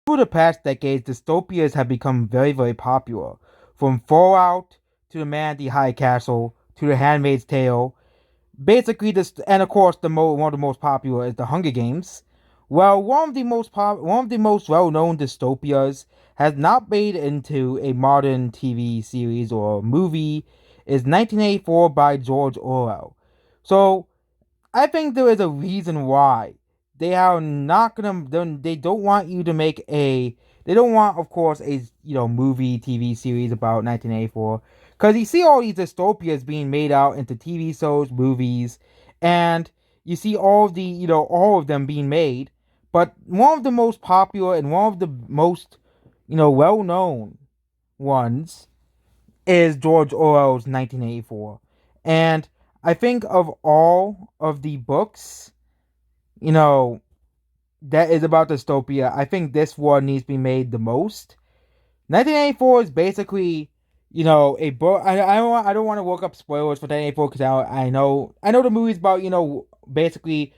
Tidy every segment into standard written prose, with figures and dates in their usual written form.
Over the past decades, dystopias have become very, very popular. From Fallout to The Man at the High Castle to The Handmaid's Tale. Basically, this, and of course, one of the most popular is The Hunger Games. Well, one of the most well-known dystopias has not made into a modern TV series or movie is 1984 by George Orwell. So I think there is a reason why they are not gonna. They don't want you to make a. They don't want, of course, a movie TV series about 1984 because you see all these dystopias being made out into TV shows, movies, and you see all of them being made. But one of the most popular and one of the most well known ones is George Orwell's 1984. And I think of all of the books, you know, that is about dystopia, I think this one needs to be made the most. 1984 is basically, a book. I don't want to look up spoilers for 1984 because I know the movie's about basically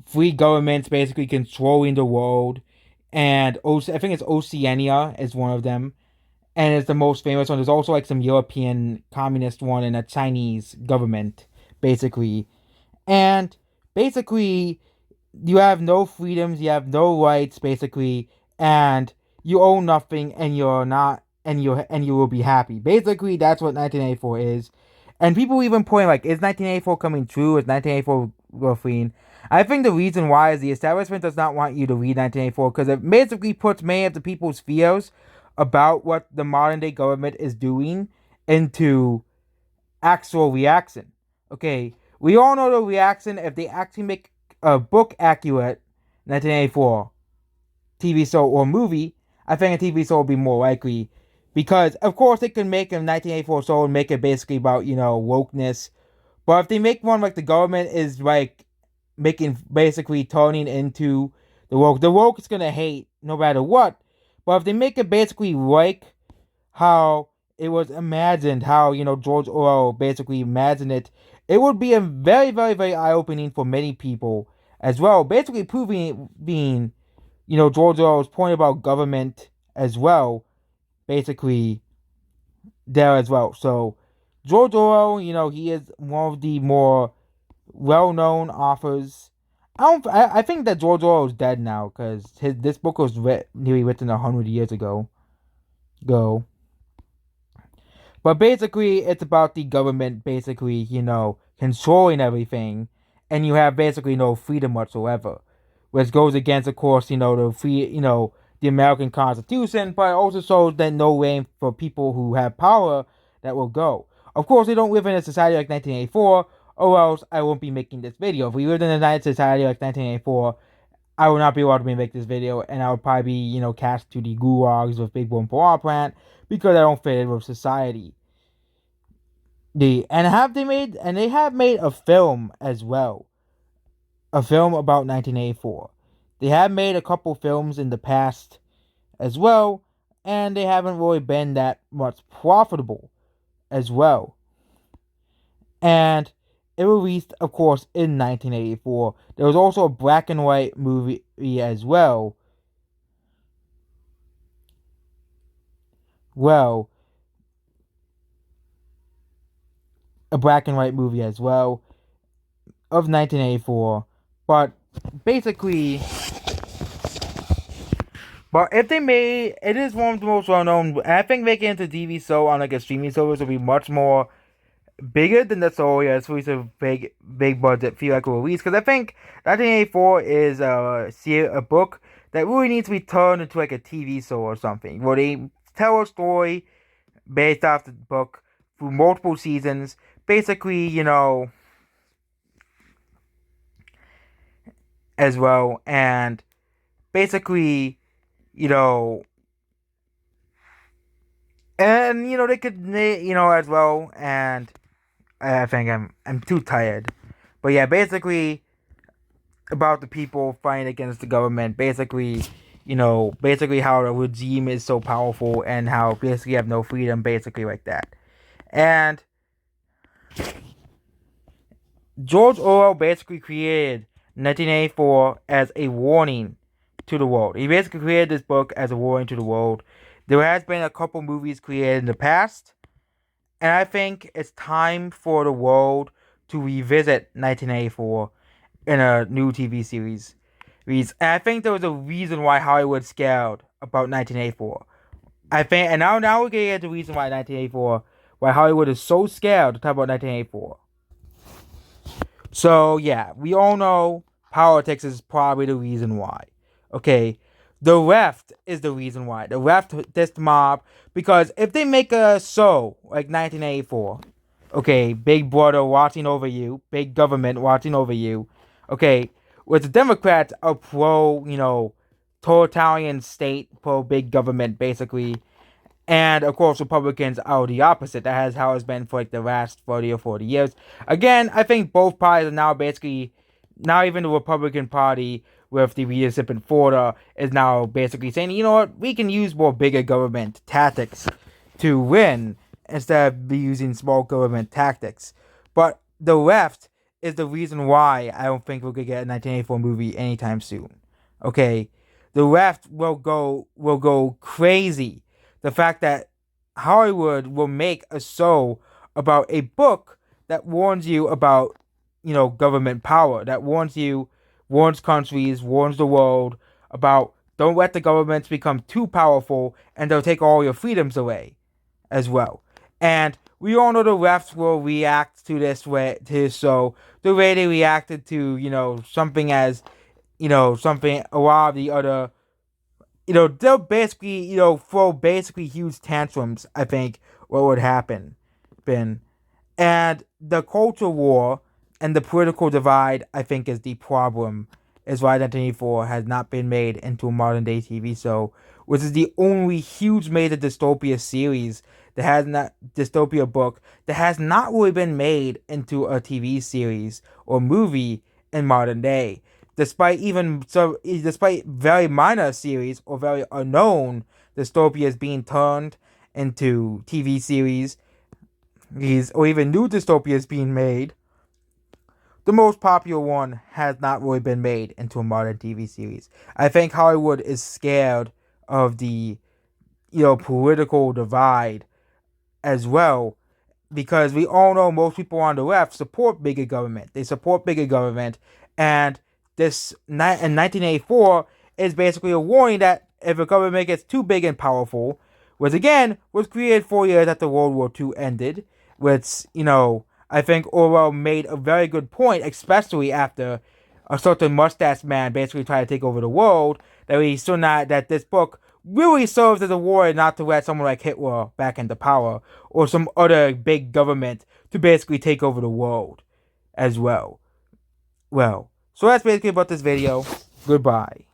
free governments basically controlling the world, and I think it's Oceania is one of them, and it's the most famous one. There's also like some European communist one and a Chinese government, basically. And basically, you have no freedoms, you have no rights, basically, and you own nothing, and you're not, and you will be happy. Basically, that's what 1984 is. And people even point like, is 1984 coming true? Is 1984 roughly? I think the reason why is the establishment does not want you to read 1984 because it basically puts many of the people's fears about what the modern day government is doing into actual reaction. Okay, we all know the reaction if they actually make a book accurate 1984 TV show or movie. I think a TV show will be more likely because, of course, they can make a 1984 show and make it basically about wokeness. But if they make one like the government is like making basically turning into the woke is gonna hate no matter what. But if they make it basically like how it was imagined, how George Orwell basically imagined it, it would be a very, very, very eye opening for many people as well. Basically proving being George Orwell's point about government as well, basically there as well. So George Orwell, he is one of the more well-known authors. I think that George Orwell is dead now because this book was nearly written 100 years ago. But basically, it's about the government basically, controlling everything, and you have basically no freedom whatsoever, which goes against, of course, the American Constitution, but it also shows that no way for people who have power that will go. Of course, we don't live in a society like 1984, or else I won't be making this video. If we lived in a nice society like 1984, I would not be able to make this video, and I would probably be, cast to the gulags with Big Boom Power Plant because I don't fit in with society. They have made a film as well, a film about 1984. They have made a couple films in the past as well, and they haven't really been that much profitable as well. And it released, of course, in 1984. There was also a black and white movie as well. Well, a black and white movie as well of 1984. But basically, if they made it is one of the most well known. I think making it into TV show on like a streaming service would be much more bigger than the story as far as a big budget theatrical release. Because I think 1984 is a book that really needs to be turned into like a TV show or something, where they tell a story based off the book through multiple seasons. Basically, as well, and basically, you know, and they could, as well, and I think I'm too tired, but yeah, basically about the people fighting against the government, basically how the regime is so powerful and how basically you have no freedom, basically like that. And George Orwell basically created 1984 as a warning to the world. He basically created this book as a warning to the world. There has been a couple movies created in the past, and I think it's time for the world to revisit 1984 in a new TV series. And I think there was a reason why Hollywood scared about 1984. I think, and now we're getting into the reason why 1984, why Hollywood is so scared to talk about 1984. So yeah, we all know politics is probably the reason why. Okay, the left is the reason why. The left, this mob, because if they make a show like 1984, okay, big brother watching over you, big government watching over you, okay, with the Democrats are pro, totalitarian state, pro big government, basically, and of course, Republicans are the opposite. That has how it's been for like the last 30 or 40 years. Again, I think both parties are now basically, not even the Republican Party with the leadership in Florida is now basically saying, you know what, we can use more bigger government tactics to win instead of using small government tactics. But the left is the reason why I don't think we're going to get a 1984 movie anytime soon. Okay? The left will go crazy. The fact that Hollywood will make a show about a book that warns you about, government power, that warns countries, warns the world about don't let the governments become too powerful and they'll take all your freedoms away as well. And we all know the left will react to this way, to this show, the way they reacted to, something as, something a lot of the other, they'll basically, throw basically huge tantrums, I think, what would happen. Ben. And the culture war and the political divide, I think, is the problem. Is why 1984 has not been made into a modern day TV show, which is the only huge major dystopia series that has not dystopia book that has not really been made into a TV series or movie in modern day. Despite very minor series or very unknown dystopias being turned into TV series, or even new dystopias being made, the most popular one has not really been made into a modern TV series. I think Hollywood is scared of the, political divide as well, because we all know most people on the left support bigger government. They support bigger government, and this in 1984 is basically a warning that if a government gets too big and powerful, which again was created 4 years after World War II ended, which, I think Orwell made a very good point, especially after a certain mustache man basically tried to take over the world, that this book really serves as a warning not to let someone like Hitler back into power, or some other big government to basically take over the world as well. Well, so that's basically about this video. Goodbye.